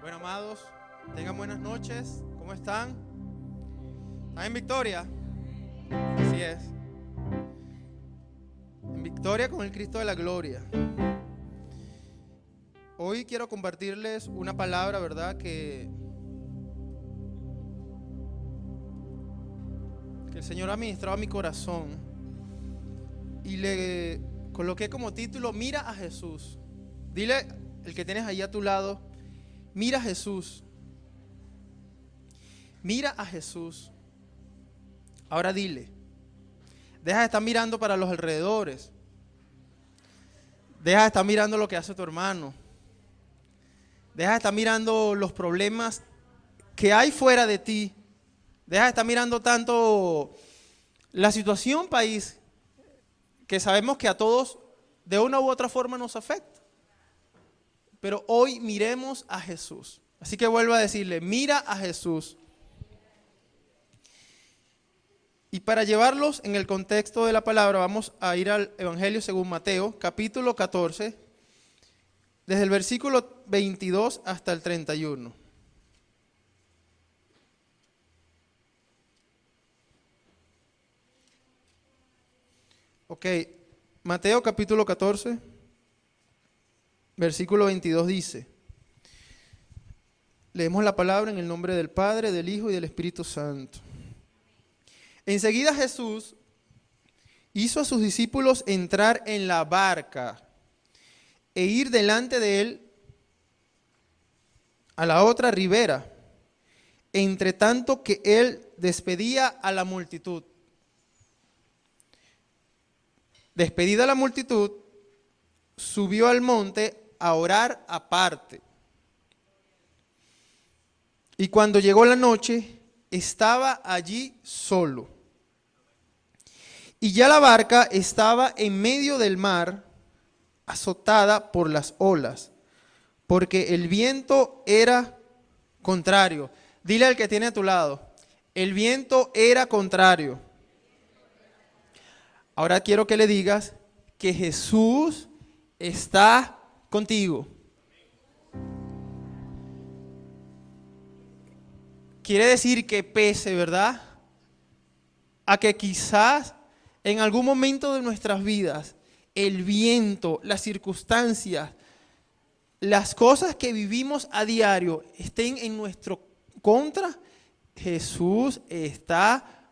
Bueno, amados, tengan buenas noches. ¿Cómo están? ¿Están en victoria? Así es. En victoria con el Cristo de la gloria. Hoy quiero compartirles una palabra, ¿verdad? Que el Señor ha ministrado a mi corazón. Y le coloqué como título: Mira a Jesús. Dile, el que tienes ahí a tu lado: mira a Jesús. Mira a Jesús. Ahora dile: deja de estar mirando para los alrededores. Deja de estar mirando lo que hace tu hermano. Deja de estar mirando los problemas que hay fuera de ti. Deja de estar mirando tanto la situación país, que sabemos que a todos de una u otra forma nos afecta. Pero hoy miremos a Jesús. Así que vuelvo a decirle: mira a Jesús. Y para llevarlos en el contexto de la palabra, vamos a ir al Evangelio según Mateo, capítulo 14, desde el versículo 22 hasta el 31. Ok, Mateo capítulo 14, versículo 22 dice: leemos la palabra en el nombre del Padre, del Hijo y del Espíritu Santo. Enseguida Jesús hizo a sus discípulos entrar en la barca e ir delante de él a la otra ribera, entre tanto que él despedía a la multitud. Despedida la multitud, subió al monte a orar aparte. Y cuando llegó la noche, estaba allí solo. Y ya la barca estaba en medio del mar, azotada por las olas, porque el viento era contrario. Dile al que tiene a tu lado: el viento era contrario. Ahora quiero que le digas que Jesús está contigo. Quiere decir que pese, ¿verdad?, a que quizás en algún momento de nuestras vidas el viento, las circunstancias, las cosas que vivimos a diario estén en nuestro contra, Jesús está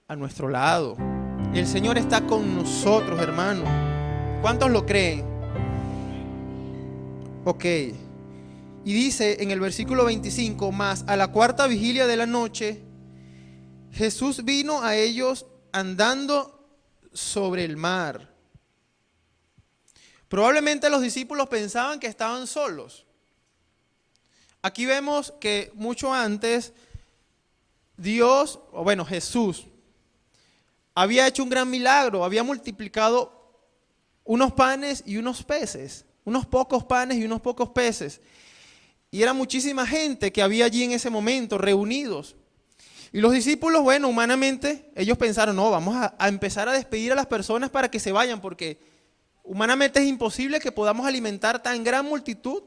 a nuestro lado. El Señor está con nosotros, hermano. ¿Cuántos lo creen? Ok. Y dice en el versículo 25: mas a la cuarta vigilia de la noche, Jesús vino a ellos andando sobre el mar. Probablemente los discípulos pensaban que estaban solos. Aquí vemos que mucho antes Jesús había hecho un gran milagro, había multiplicado unos panes y unos peces, unos pocos panes y unos pocos peces. Y era muchísima gente que había allí en ese momento reunidos. Y los discípulos, humanamente, ellos pensaron: no, vamos a empezar a despedir a las personas para que se vayan, porque humanamente es imposible que podamos alimentar tan gran multitud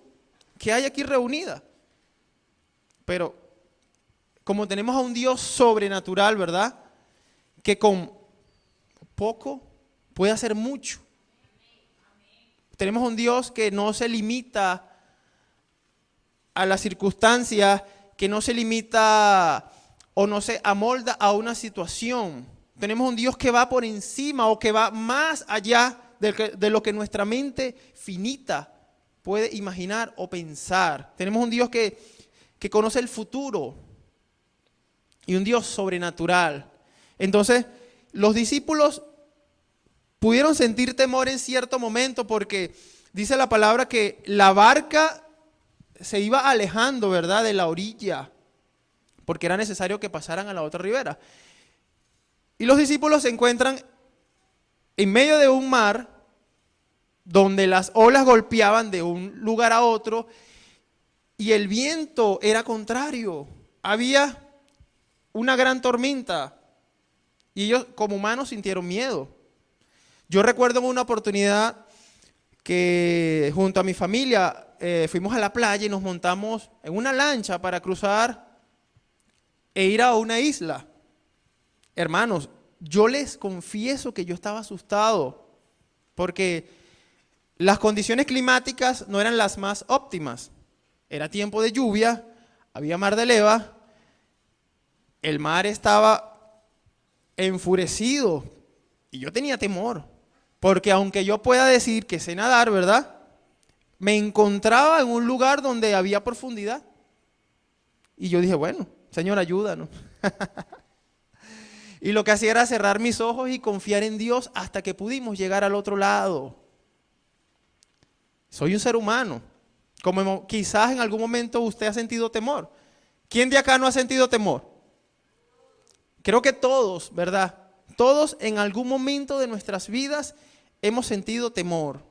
que hay aquí reunida. Pero como tenemos a un Dios sobrenatural, ¿verdad?, que con poco puede hacer mucho. Tenemos un Dios que no se limita a las circunstancias, que no se limita o no se amolda a una situación. Tenemos un Dios que va por encima o que va más allá de lo que nuestra mente finita puede imaginar o pensar. Tenemos un Dios que conoce el futuro y un Dios sobrenatural. Entonces, los discípulos pudieron sentir temor en cierto momento, porque dice la palabra que la barca se iba alejando, ¿verdad?, de la orilla, porque era necesario que pasaran a la otra ribera. Y los discípulos se encuentran en medio de un mar donde las olas golpeaban de un lugar a otro y el viento era contrario. Había una gran tormenta y ellos como humanos sintieron miedo. Yo recuerdo en una oportunidad que junto a mi familia fuimos a la playa y nos montamos en una lancha para cruzar e ir a una isla. Hermanos, yo les confieso que yo estaba asustado porque las condiciones climáticas no eran las más óptimas. Era tiempo de lluvia, había mar de leva, el mar estaba enfurecido y yo tenía temor. Porque aunque yo pueda decir que sé nadar, ¿verdad? Me encontraba en un lugar donde había profundidad. Y yo dije, bueno, Señor, ayúdanos. Y lo que hacía era cerrar mis ojos y confiar en Dios hasta que pudimos llegar al otro lado. Soy un ser humano. Como quizás en algún momento usted ha sentido temor. ¿Quién de acá no ha sentido temor? Creo que todos, ¿verdad? Todos en algún momento de nuestras vidas hemos sentido temor.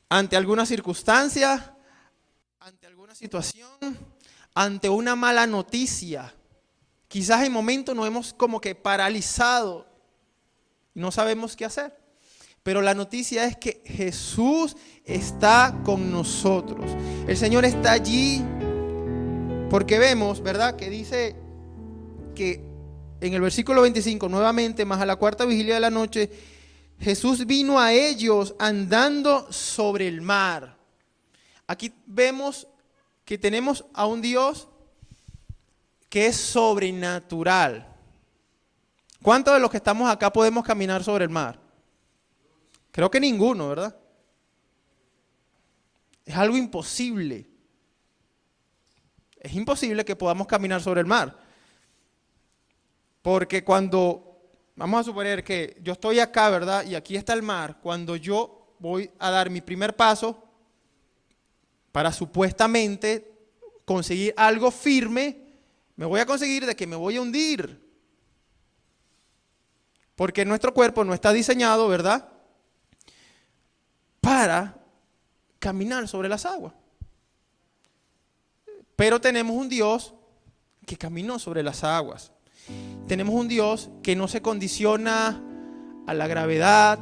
Ante alguna circunstancia, ante alguna situación, ante una mala noticia. Quizás en momentos nos hemos como que paralizado y no sabemos qué hacer. Pero la noticia es que Jesús está con nosotros. El Señor está allí porque vemos, ¿verdad? Que dice que en el versículo 25, nuevamente, más a la cuarta vigilia de la noche, Jesús vino a ellos andando sobre el mar. Aquí vemos que tenemos a un Dios que es sobrenatural. ¿Cuántos de los que estamos acá podemos caminar sobre el mar? Creo que ninguno, ¿verdad? Es algo imposible. Es imposible que podamos caminar sobre el mar. Porque cuando, vamos a suponer que yo estoy acá, ¿verdad? Y aquí está el mar. Cuando yo voy a dar mi primer paso para supuestamente conseguir algo firme, me voy a conseguir de que me voy a hundir. Porque nuestro cuerpo no está diseñado, ¿verdad?, para caminar sobre las aguas. Pero tenemos un Dios que caminó sobre las aguas. Tenemos un Dios que no se condiciona a la gravedad.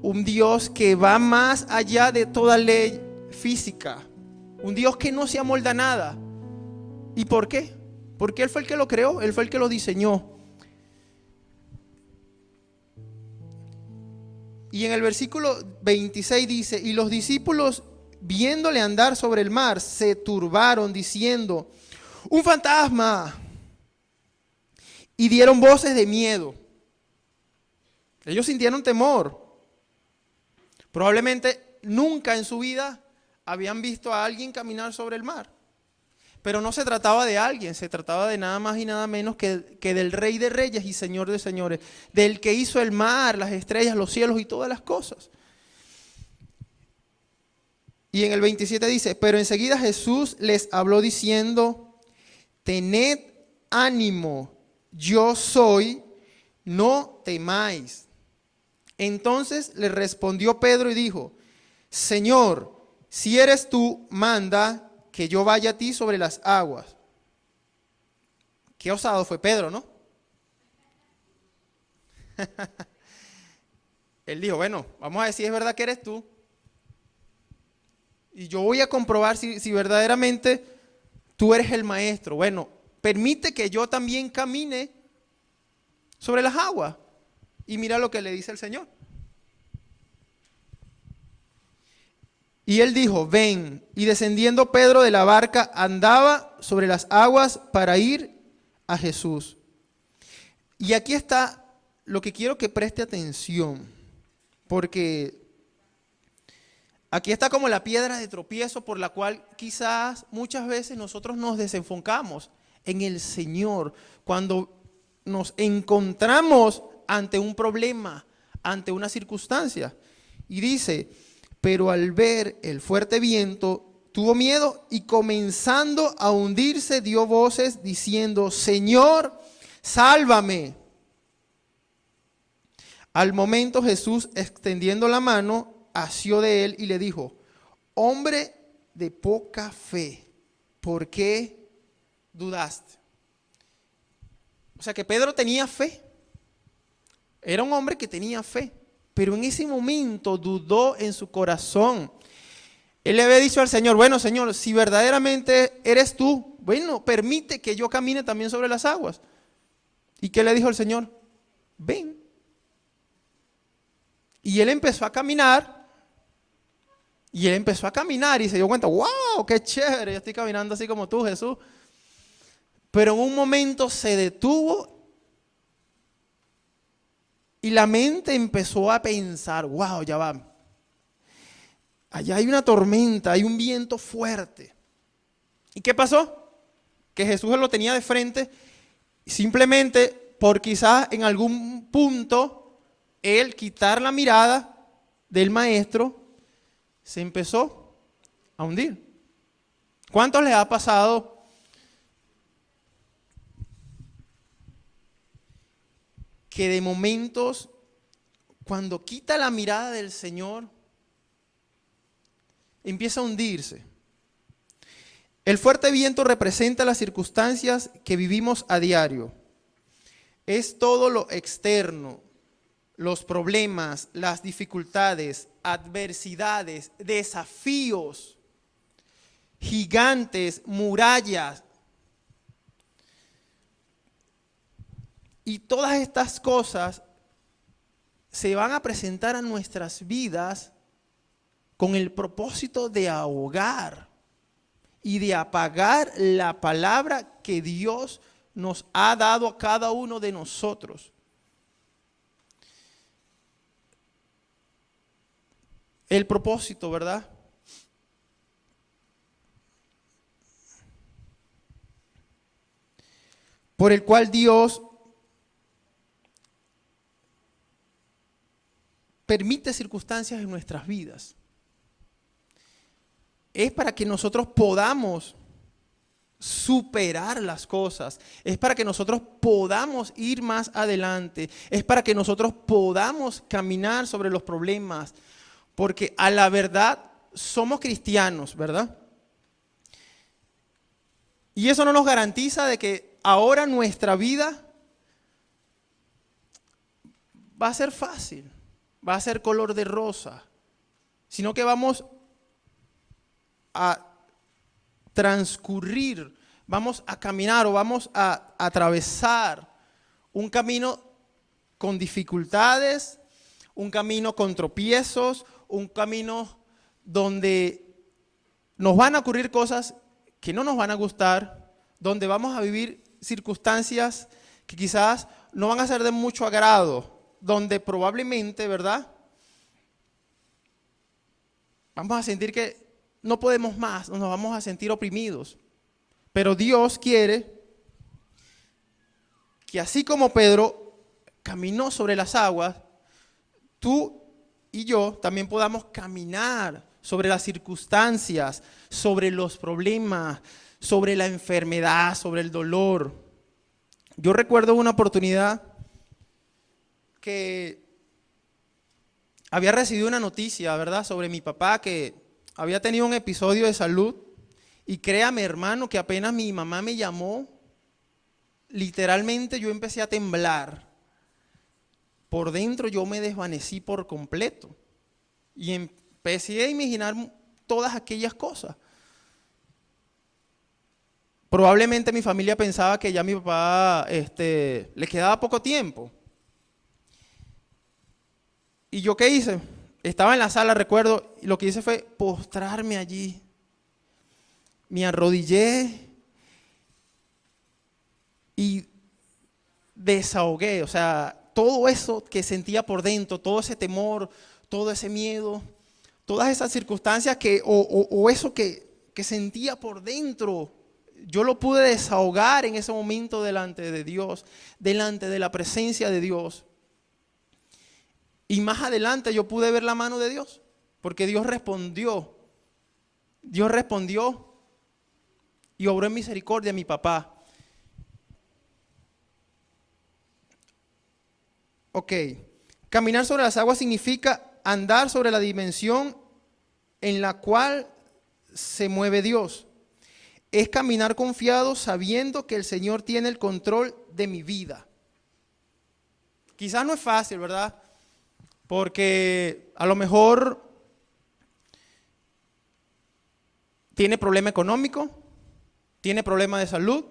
Un Dios que va más allá de toda ley física. Un Dios que no se amolda a nada. ¿Y por qué? Porque Él fue el que lo creó, Él fue el que lo diseñó. Y en el versículo 26 dice, y los discípulos, viéndole andar sobre el mar, se turbaron diciendo, ¡un fantasma! Y dieron voces de miedo. Ellos sintieron temor. Probablemente nunca en su vida habían visto a alguien caminar sobre el mar. Pero no se trataba de alguien, se trataba de nada más y nada menos que del Rey de Reyes y Señor de Señores, del que hizo el mar, las estrellas, los cielos y todas las cosas. Y en el 27 dice, pero enseguida Jesús les habló diciendo, tened ánimo, yo soy, no temáis. Entonces le respondió Pedro y dijo, Señor, si eres tú, manda que yo vaya a ti sobre las aguas. Qué osado fue Pedro, ¿no? Él dijo, bueno, vamos a ver si es verdad que eres tú. Y yo voy a comprobar si verdaderamente tú eres el maestro. Bueno, permite que yo también camine sobre las aguas. Y mira lo que le dice el Señor. Y él dijo, ven. Y descendiendo Pedro de la barca, andaba sobre las aguas para ir a Jesús. Y aquí está lo que quiero que preste atención. Porque aquí está como la piedra de tropiezo por la cual quizás muchas veces nosotros nos desenfocamos en el Señor. Cuando nos encontramos ante un problema, ante una circunstancia. Y dice, pero al ver el fuerte viento, tuvo miedo y comenzando a hundirse dio voces diciendo, Señor, sálvame. Al momento Jesús, extendiendo la mano, asió de él y le dijo, hombre de poca fe, ¿por qué dudaste? O sea que Pedro tenía fe. Era un hombre que tenía fe. Pero en ese momento dudó en su corazón. Él le había dicho al Señor, bueno, Señor, si verdaderamente eres tú, bueno, permite que yo camine también sobre las aguas. ¿Y qué le dijo el Señor? Ven. Y él empezó a caminar. Y él empezó a caminar y se dio cuenta, wow, qué chévere, yo estoy caminando así como tú, Jesús. Pero en un momento se detuvo y la mente empezó a pensar, wow, ya va. Allá hay una tormenta, hay un viento fuerte. ¿Y qué pasó? Que Jesús lo tenía de frente, simplemente por quizás en algún punto él quitar la mirada del maestro, se empezó a hundir. ¿Cuántos les ha pasado que de momentos, cuando quita la mirada del Señor, empieza a hundirse? El fuerte viento representa las circunstancias que vivimos a diario. Es todo lo externo, los problemas, las dificultades, adversidades, desafíos, gigantes, murallas. Y todas estas cosas se van a presentar a nuestras vidas con el propósito de ahogar y de apagar la palabra que Dios nos ha dado a cada uno de nosotros. El propósito, ¿verdad? Por el cual Dios permite circunstancias en nuestras vidas. Es para que nosotros podamos superar las cosas. Es para que nosotros podamos ir más adelante. Es para que nosotros podamos caminar sobre los problemas. Porque a la verdad somos cristianos, ¿verdad? Y eso no nos garantiza de que ahora nuestra vida va a ser fácil, va a ser color de rosa, sino que vamos a transcurrir, vamos a caminar o vamos a atravesar un camino con dificultades, un camino con tropiezos, un camino donde nos van a ocurrir cosas que no nos van a gustar, donde vamos a vivir circunstancias que quizás no van a ser de mucho agrado, donde probablemente, ¿verdad?, vamos a sentir que no podemos más, nos vamos a sentir oprimidos. Pero Dios quiere que así como Pedro caminó sobre las aguas, tú y yo también podamos caminar sobre las circunstancias, sobre los problemas, sobre la enfermedad, sobre el dolor. Yo recuerdo una oportunidad que había recibido una noticia, ¿verdad?, sobre mi papá que había tenido un episodio de salud. Y créame, hermano, que apenas mi mamá me llamó, literalmente yo empecé a temblar. Por dentro yo me desvanecí por completo. Y empecé a imaginar todas aquellas cosas. Probablemente mi familia pensaba que ya a mi papá le quedaba poco tiempo. ¿Y yo qué hice? Estaba en la sala, recuerdo, y lo que hice fue postrarme allí. Me arrodillé y desahogué, o sea, todo eso que sentía por dentro, todo ese temor, todo ese miedo, todas esas circunstancias o eso que sentía por dentro, yo lo pude desahogar en ese momento delante de Dios, delante de la presencia de Dios. Y más adelante yo pude ver la mano de Dios, porque Dios respondió y obró en misericordia a mi papá. Ok, caminar sobre las aguas significa andar sobre la dimensión en la cual se mueve Dios. Es caminar confiado sabiendo que el Señor tiene el control de mi vida. Quizás no es fácil, ¿verdad? porque a lo mejor tiene problema económico, tiene problema de salud,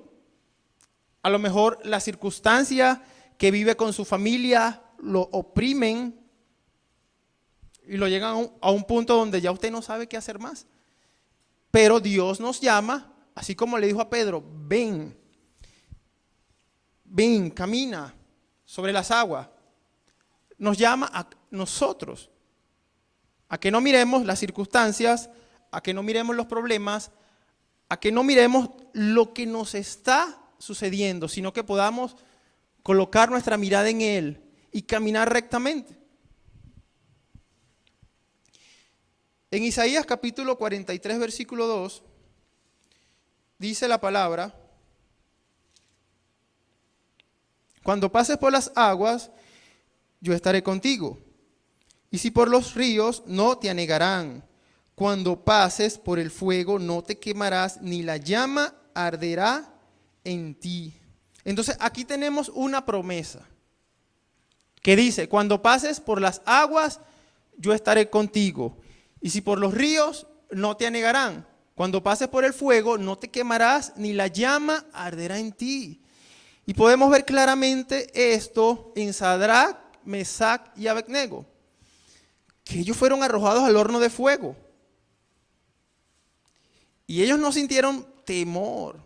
a lo mejor la circunstancia que vive con su familia lo oprimen y lo llegan a un punto donde ya usted no sabe qué hacer más. Pero Dios nos llama, así como le dijo a Pedro, ven, camina sobre las aguas. Nos llama a nosotros, a que no miremos las circunstancias, a que no miremos los problemas, a que no miremos lo que nos está sucediendo, sino que podamos colocar nuestra mirada en Él y caminar rectamente. En Isaías capítulo 43, versículo 2, dice la palabra: cuando pases por las aguas, yo estaré contigo, y si por los ríos, no te anegarán. Cuando pases por el fuego, no te quemarás, ni la llama arderá en ti. Entonces aquí tenemos una promesa que dice: cuando pases por las aguas, yo estaré contigo. Y si por los ríos, no te anegarán. Cuando pases por el fuego, no te quemarás, ni la llama arderá en ti. Y podemos ver claramente esto en Sadrach, Mesach y Abednego, que ellos fueron arrojados al horno de fuego. Y ellos no sintieron temor.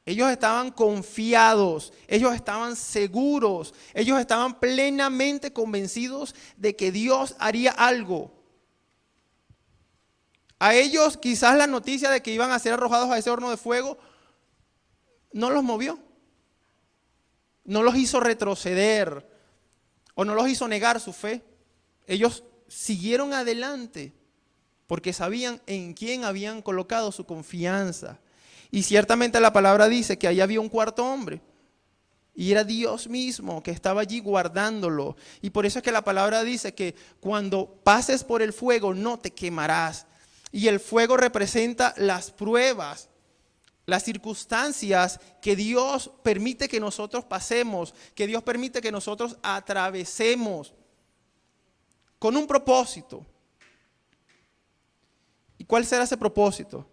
Ellos estaban confiados, ellos estaban seguros, ellos estaban plenamente convencidos de que Dios haría algo. A ellos quizás la noticia de que iban a ser arrojados a ese horno de fuego no los movió, no los hizo retroceder o no los hizo negar su fe. Ellos siguieron adelante porque sabían en quién habían colocado su confianza. Y ciertamente la palabra dice que ahí había un cuarto hombre. Y era Dios mismo que estaba allí guardándolo. Y por eso es que la palabra dice que cuando pases por el fuego no te quemarás. Y el fuego representa las pruebas, las circunstancias que Dios permite que nosotros pasemos, que Dios permite que nosotros atravesemos con un propósito. ¿Y cuál será ese propósito?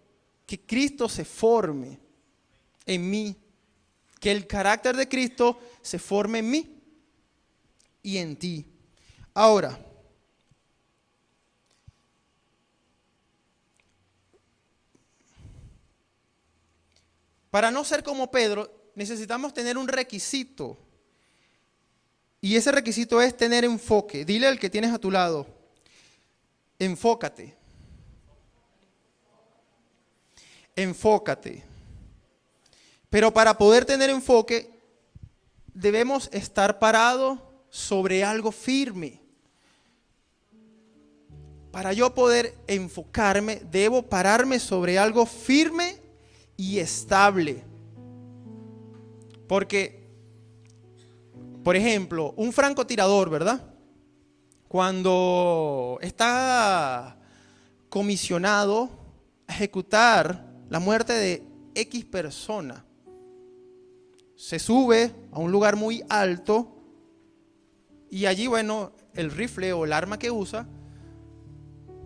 Que Cristo se forme en mí, que el carácter de Cristo se forme en mí y en ti. Ahora, para no ser como Pedro, necesitamos tener un requisito. Y ese requisito es tener enfoque. Dile al que tienes a tu lado: enfócate. Enfócate. Pero para poder tener enfoque, debemos estar parados sobre algo firme. Para yo poder enfocarme, debo pararme sobre algo firme y estable. Porque, por ejemplo, un francotirador, ¿verdad? Cuando está comisionado a ejecutar la muerte de X persona, se sube a un lugar muy alto y allí, bueno, el rifle o el arma que usa,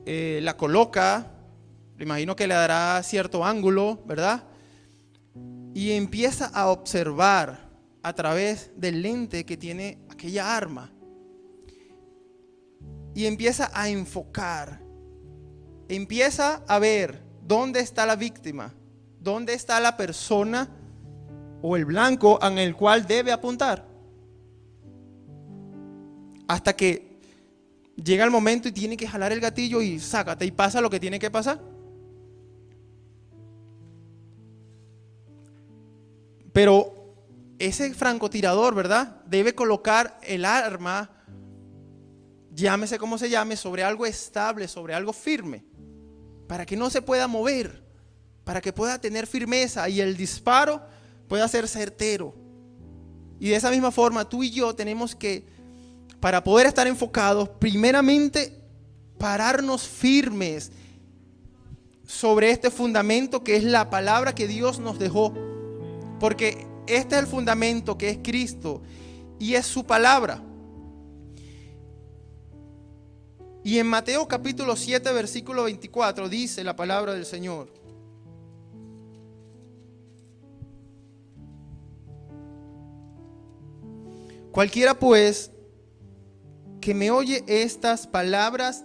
la coloca, me imagino que le dará cierto ángulo, ¿verdad? Y empieza a observar a través del lente que tiene aquella arma. Y empieza a enfocar. Empieza a ver dónde está la víctima, dónde está la persona o el blanco en el cual debe apuntar. Hasta que llega el momento y tiene que jalar el gatillo y sácate y pasa lo que tiene que pasar. Pero ese francotirador, ¿verdad?, debe colocar el arma, llámese como se llame, sobre algo estable, sobre algo firme, para que no se pueda mover, para que pueda tener firmeza y el disparo pueda ser certero. Y de esa misma forma tú y yo tenemos que, para poder estar enfocados, primeramente pararnos firmes sobre este fundamento que es la palabra que Dios nos dejó. Porque este es el fundamento que es Cristo y es su palabra. Y en Mateo capítulo 7, versículo 24, dice la palabra del Señor: cualquiera pues que me oye estas palabras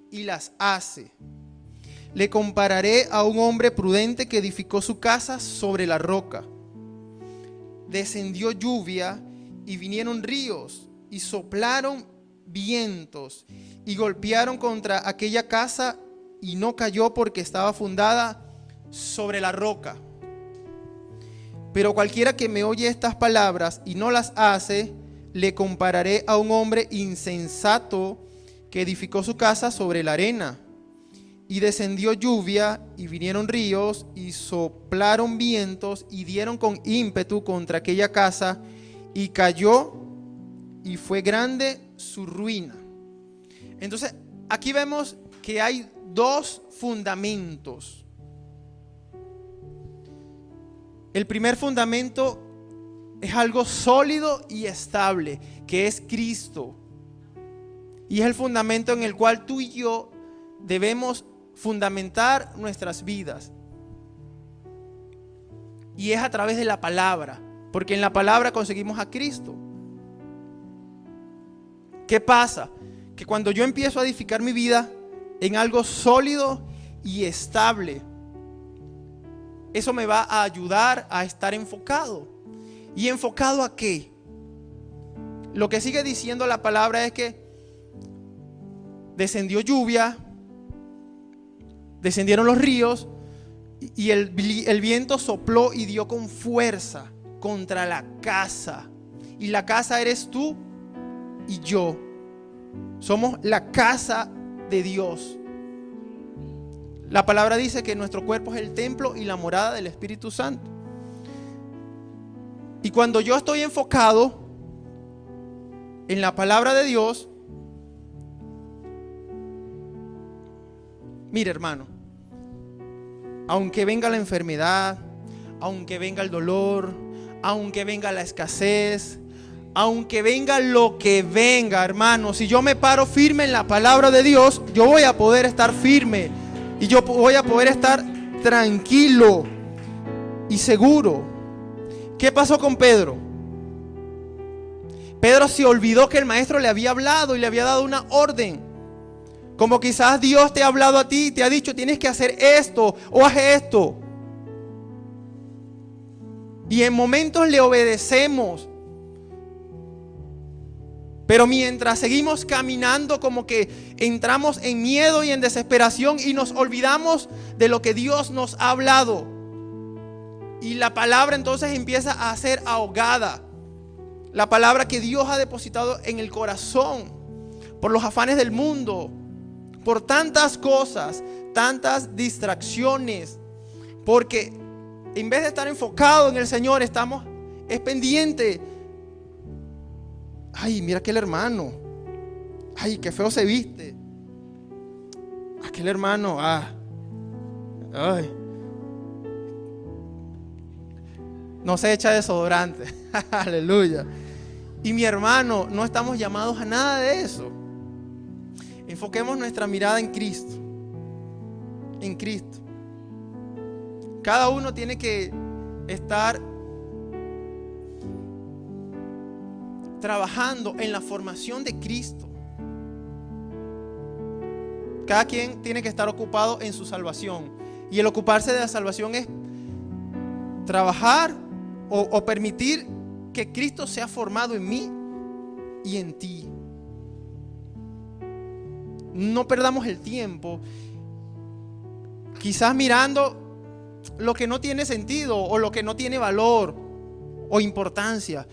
y las hace, le compararé a un hombre prudente que edificó su casa sobre la roca. Descendió lluvia y vinieron ríos y soplaron vientos y golpearon contra aquella casa y no cayó porque estaba fundada sobre la roca. Pero cualquiera que me oye estas palabras y no las hace, le compararé a un hombre insensato que edificó su casa sobre la arena. Y descendió lluvia y vinieron ríos y soplaron vientos y dieron con ímpetu contra aquella casa y cayó y fue grande su ruina. Entonces aquí vemos que hay dos fundamentos. El primer fundamento es algo sólido y estable, que es Cristo. Y es el fundamento en el cual tú y yo debemos fundamentar nuestras vidas. Y es a través de la palabra, porque en la palabra conseguimos a Cristo. ¿Qué pasa? Que cuando yo empiezo a edificar mi vida en algo sólido y estable, eso me va a ayudar a estar enfocado. ¿Y enfocado a qué? Lo que sigue diciendo la palabra es que descendió lluvia, descendieron los ríos y el viento sopló y dio con fuerza contra la casa. Y la casa eres tú y yo. Somos la casa de Dios. La palabra dice que nuestro cuerpo es el templo y la morada del Espíritu Santo. Y cuando yo estoy enfocado en la palabra de Dios, mire, hermano, aunque venga la enfermedad, aunque venga el dolor, aunque venga la escasez, aunque venga lo que venga, hermano, si yo me paro firme en la palabra de Dios, yo voy a poder estar firme y yo voy a poder estar tranquilo y seguro. ¿Qué pasó con Pedro? Pedro se olvidó que el maestro le había hablado y le había dado una orden. Como quizás Dios te ha hablado a ti y te ha dicho: tienes que hacer esto o haz esto. Y en momentos le obedecemos. Pero mientras seguimos caminando, como que entramos en miedo y en desesperación y nos olvidamos de lo que Dios nos ha hablado. Y la palabra entonces empieza a ser ahogada. La palabra que Dios ha depositado en el corazón por los afanes del mundo, por tantas cosas, tantas distracciones. Porque en vez de estar enfocado en el Señor, es pendiente. Ay, mira aquel hermano. Ay, qué feo se viste. Aquel hermano, ay. No se echa desodorante. Aleluya. Y mi hermano, no estamos llamados a nada de eso. Enfoquemos nuestra mirada en Cristo. En Cristo. Cada uno tiene que estar trabajando en la formación de Cristo. Cada quien tiene que estar ocupado en su salvación. Y el ocuparse de la salvación es trabajar o permitir que Cristo sea formado en mí y en ti. No perdamos el tiempo quizás mirando lo que no tiene sentido o lo que no tiene valor o importancia.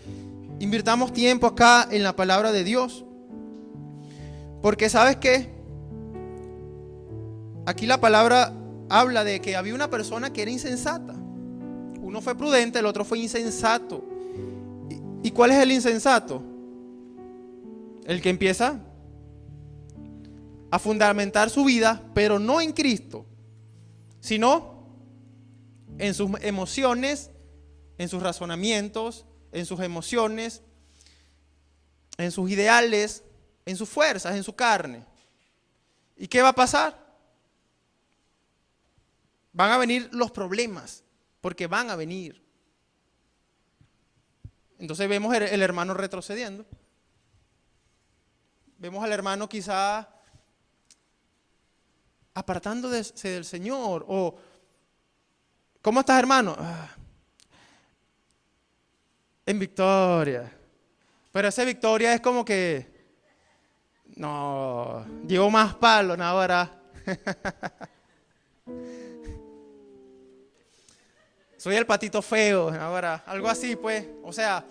Invirtamos tiempo acá en la palabra de Dios. Porque ¿sabes qué? Aquí la palabra habla de que había una persona que era insensata. Uno fue prudente, el otro fue insensato. ¿Y cuál es el insensato? El que empieza a fundamentar su vida, pero no en Cristo, sino en sus emociones, en sus razonamientos, en sus en sus ideales, en sus fuerzas, en su carne. ¿Y qué va a pasar? Van a venir los problemas, porque van a venir. Entonces vemos el hermano retrocediendo. Vemos al hermano quizá apartándose del Señor. O, ¿cómo estás, hermano? En victoria. Pero esa victoria es como que, no, llevo más palos ahora. Soy el patito feo ahora, algo así pues. O sea,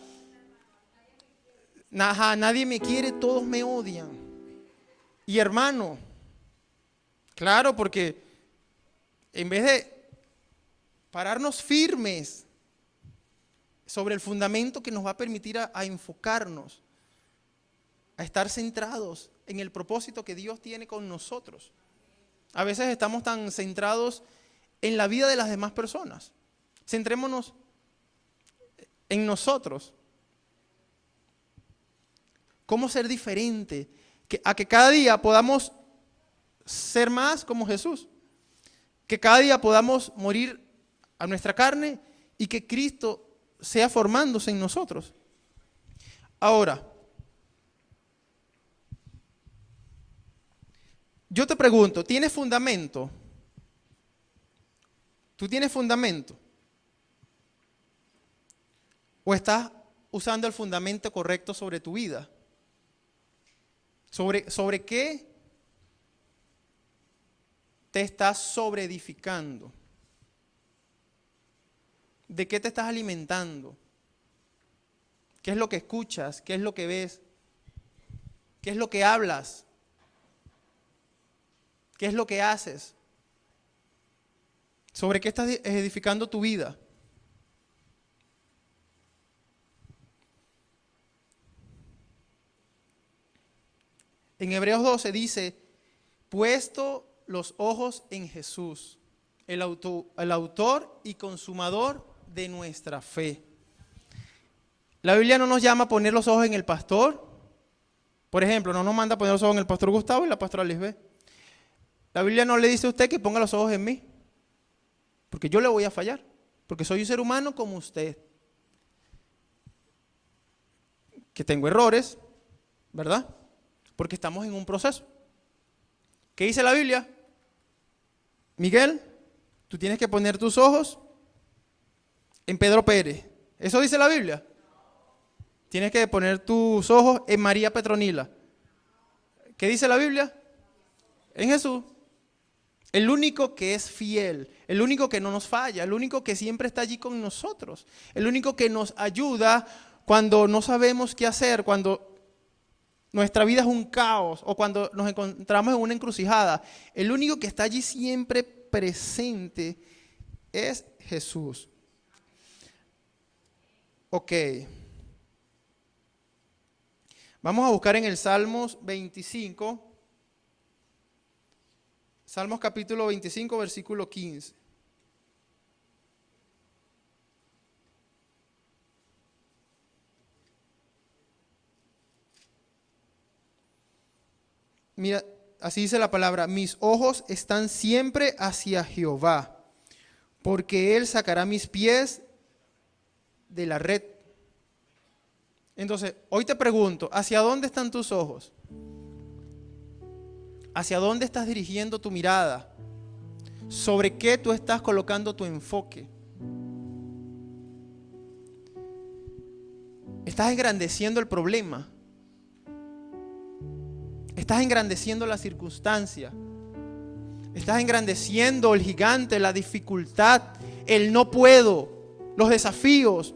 nadie me quiere, todos me odian. Y hermano, claro, porque en vez de pararnos firmes sobre el fundamento que nos va a permitir a enfocarnos, a estar centrados en el propósito que Dios tiene con nosotros. A veces estamos tan centrados en la vida de las demás personas. Centrémonos en nosotros. ¿Cómo ser diferente? A que cada día podamos ser más como Jesús. Que cada día podamos morir a nuestra carne y que Cristo sea formándose en nosotros. Ahora, yo te pregunto, ¿tienes fundamento? ¿Tú tienes fundamento? ¿O estás usando el fundamento correcto sobre tu vida? ¿Sobre qué te estás sobreedificando? ¿De qué te estás alimentando? ¿Qué es lo que escuchas? ¿Qué es lo que ves? ¿Qué es lo que hablas? ¿Qué es lo que haces? ¿Sobre qué estás edificando tu vida? En Hebreos 12 dice, puesto los ojos en Jesús, el autor y consumador de nuestra fe. La Biblia no nos llama a poner los ojos en el pastor. Por ejemplo, no nos manda a poner los ojos en el pastor Gustavo y la pastora Lisbeth. La Biblia no le dice a usted que ponga los ojos en mí, porque yo le voy a fallar, porque soy un ser humano como usted, que tengo errores, ¿verdad? Porque estamos en un proceso. ¿Qué dice la Biblia? Miguel, tú tienes que poner tus ojos en Pedro Pérez. ¿Eso dice la Biblia? Tienes que poner tus ojos en María Petronila. ¿Qué dice la Biblia? En Jesús. El único que es fiel, el único que no nos falla, el único que siempre está allí con nosotros, el único que nos ayuda cuando no sabemos qué hacer, cuando nuestra vida es un caos o cuando nos encontramos en una encrucijada. El único que está allí siempre presente es Jesús. Ok. Vamos a buscar en el Salmos 25. Salmos capítulo 25, versículo 15. Mira, así dice la palabra, mis ojos están siempre hacia Jehová, porque Él sacará mis pies de la red. Entonces, hoy te pregunto, ¿hacia dónde están tus ojos? ¿Hacia dónde estás dirigiendo tu mirada? ¿Sobre qué tú estás colocando tu enfoque? ¿Estás engrandeciendo el problema? ¿Estás engrandeciendo la circunstancia? ¿Estás engrandeciendo el gigante, la dificultad, el no puedo, los desafíos?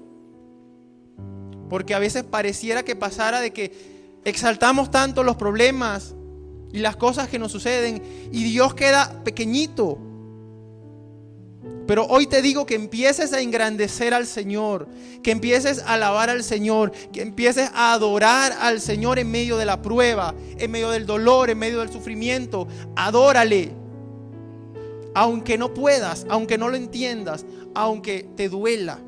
Porque a veces pareciera que pasara de que exaltamos tanto los problemas y las cosas que nos suceden y Dios queda pequeñito. Pero hoy te digo que empieces a engrandecer al Señor, que empieces a alabar al Señor, que empieces a adorar al Señor en medio de la prueba, en medio del dolor, en medio del sufrimiento. Adórale. Aunque no puedas, aunque no lo entiendas, aunque te duela.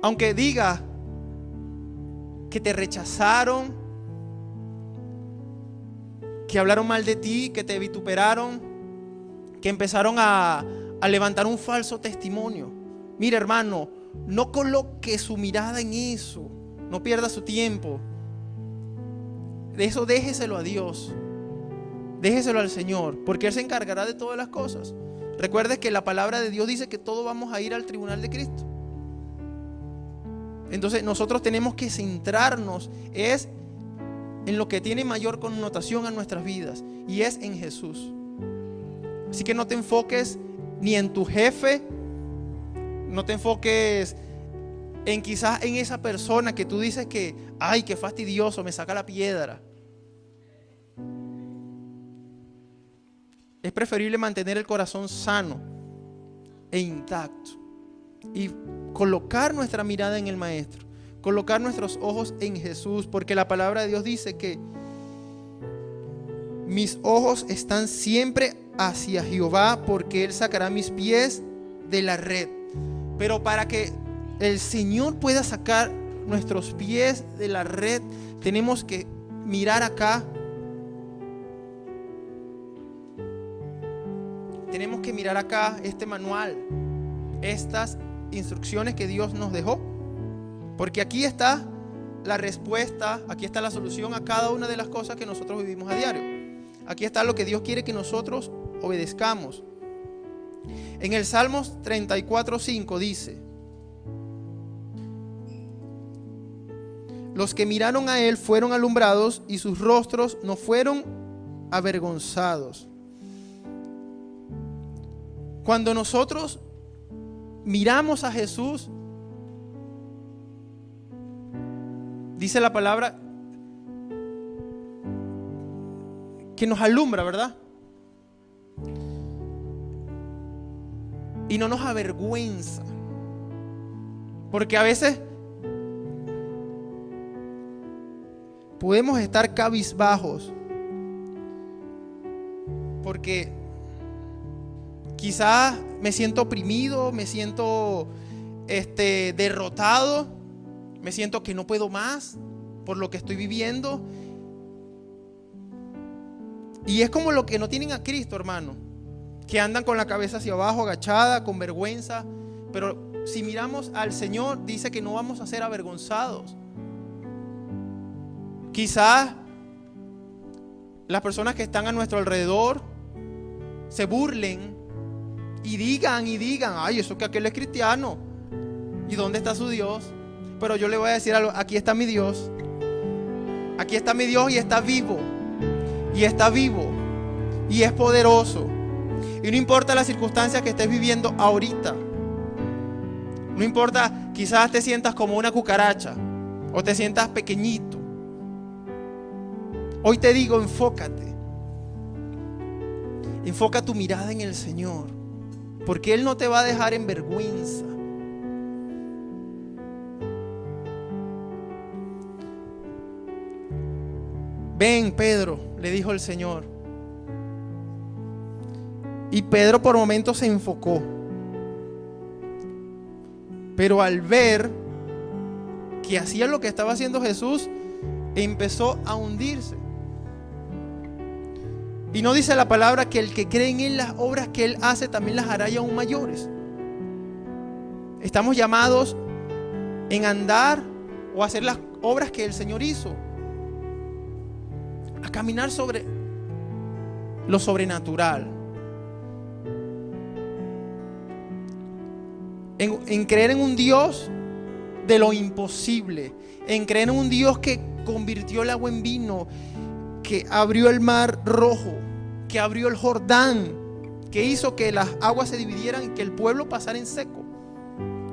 Aunque diga que te rechazaron, que hablaron mal de ti, que te vituperaron, que empezaron a levantar un falso testimonio. Mira, hermano, no coloque su mirada en eso, no pierda su tiempo. De eso déjeselo a Dios, déjeselo al Señor, porque Él se encargará de todas las cosas. Recuerde que la palabra de Dios dice que todos vamos a ir al tribunal de Cristo. Entonces nosotros tenemos que centrarnos en lo que tiene mayor connotación a nuestras vidas, y es en Jesús. Así que no te enfoques ni en tu jefe, no te enfoques en quizás en esa persona que tú dices que, ay, qué fastidioso, me saca la piedra. Es preferible mantener el corazón sano e intacto y colocar nuestra mirada en el Maestro, colocar nuestros ojos en Jesús, porque la palabra de Dios dice que mis ojos están siempre hacia Jehová, porque Él sacará mis pies de la red. Pero para que el Señor pueda sacar nuestros pies de la red, tenemos que mirar acá. Tenemos que mirar acá este manual, estas instrucciones que Dios nos dejó, porque aquí está la respuesta, aquí está la solución a cada una de las cosas que nosotros vivimos a diario. Aquí está lo que Dios quiere que nosotros obedezcamos. En el Salmos 34:5 dice: los que miraron a Él fueron alumbrados y sus rostros no fueron avergonzados. Cuando nosotros miramos a Jesús, dice la palabra que nos alumbra, ¿verdad? Y no nos avergüenza. Porque a veces podemos estar cabizbajos porque quizás me siento oprimido, me siento derrotado, me siento que no puedo más por lo que estoy viviendo. Y es como los que no tienen a Cristo, hermano, que andan con la cabeza hacia abajo, agachada, con vergüenza. Pero si miramos al Señor, dice que no vamos a ser avergonzados. Quizás las personas que están a nuestro alrededor se burlen y digan, ay, eso que aquel es cristiano, ¿y dónde está su Dios? Pero yo le voy a decir algo: aquí está mi Dios. Aquí está mi Dios, y está vivo. Y está vivo. Y es poderoso. Y no importa las circunstancias que estés viviendo ahorita. No importa, quizás te sientas como una cucaracha o te sientas pequeñito. Hoy te digo, enfócate. Enfoca tu mirada en el Señor, porque Él no te va a dejar en vergüenza. Ven, Pedro, le dijo el Señor. Y Pedro por momentos se enfocó. Pero al ver que hacía lo que estaba haciendo Jesús, empezó a hundirse. Y no dice la palabra que el que cree en Él, las obras que Él hace también las hará y aún mayores. Estamos llamados en andar o hacer las obras que el Señor hizo, a caminar sobre lo sobrenatural, en creer en un Dios de lo imposible, en creer en un Dios que convirtió el agua en vino, que abrió el mar rojo, que abrió el Jordán, que hizo que las aguas se dividieran y que el pueblo pasara en seco.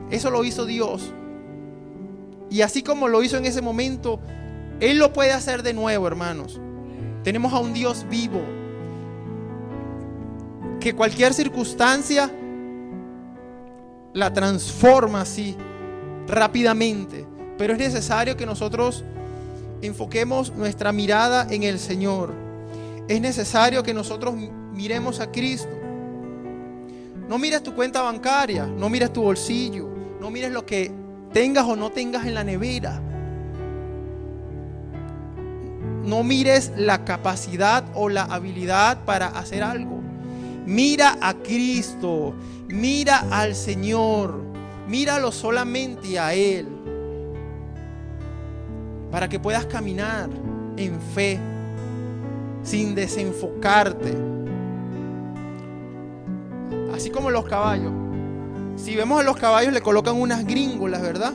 Eso lo hizo Dios. Y así como lo hizo en ese momento, Él lo puede hacer de nuevo, hermanos. Tenemos a un Dios vivo, que cualquier circunstancia la transforma así rápidamente. Pero es necesario que nosotros enfoquemos nuestra mirada en el Señor. Es necesario que nosotros miremos a Cristo. No mires tu cuenta bancaria, no mires tu bolsillo, no mires lo que tengas o no tengas en la nevera. no mires la capacidad o la habilidad para hacer algo. Mira a Cristo, mira al Señor, míralo solamente a Él, para que puedas caminar en fe, sin desenfocarte. Así como los caballos. Si vemos a los caballos, le colocan unas gringolas, ¿verdad?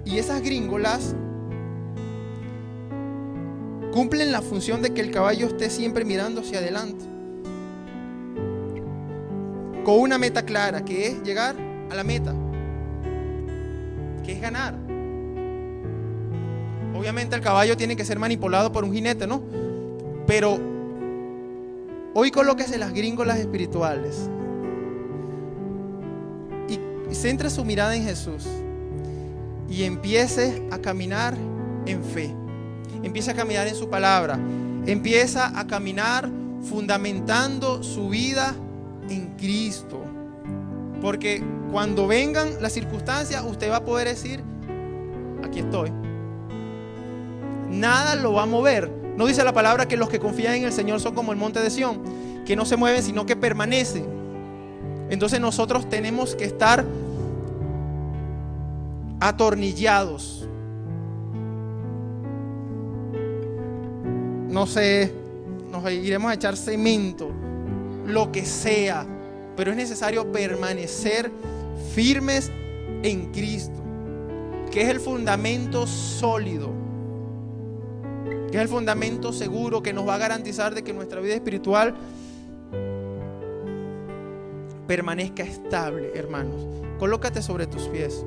Y esas gringolas cumplen la función de que el caballo esté siempre mirando hacia adelante, con una meta clara, que es llegar a la meta, que es ganar. Obviamente el caballo tiene que ser manipulado por un jinete, ¿no? Pero hoy colóquese las gringolas espirituales y centre su mirada en Jesús y empiece a caminar en fe. Empieza a caminar en su palabra. Empieza a caminar fundamentando su vida en Cristo. Porque cuando vengan las circunstancias, usted va a poder decir: aquí estoy. Nada lo va a mover. No dice la palabra que los que confían en el Señor son como el monte de Sión, que no se mueven sino que permanecen. Entonces nosotros tenemos que estar atornillados. No sé, nos iremos a echar cemento, lo que sea, pero es necesario permanecer firmes en Cristo, que es el fundamento sólido, que es el fundamento seguro que nos va a garantizar de que nuestra vida espiritual permanezca estable. Hermanos, colócate sobre tus pies.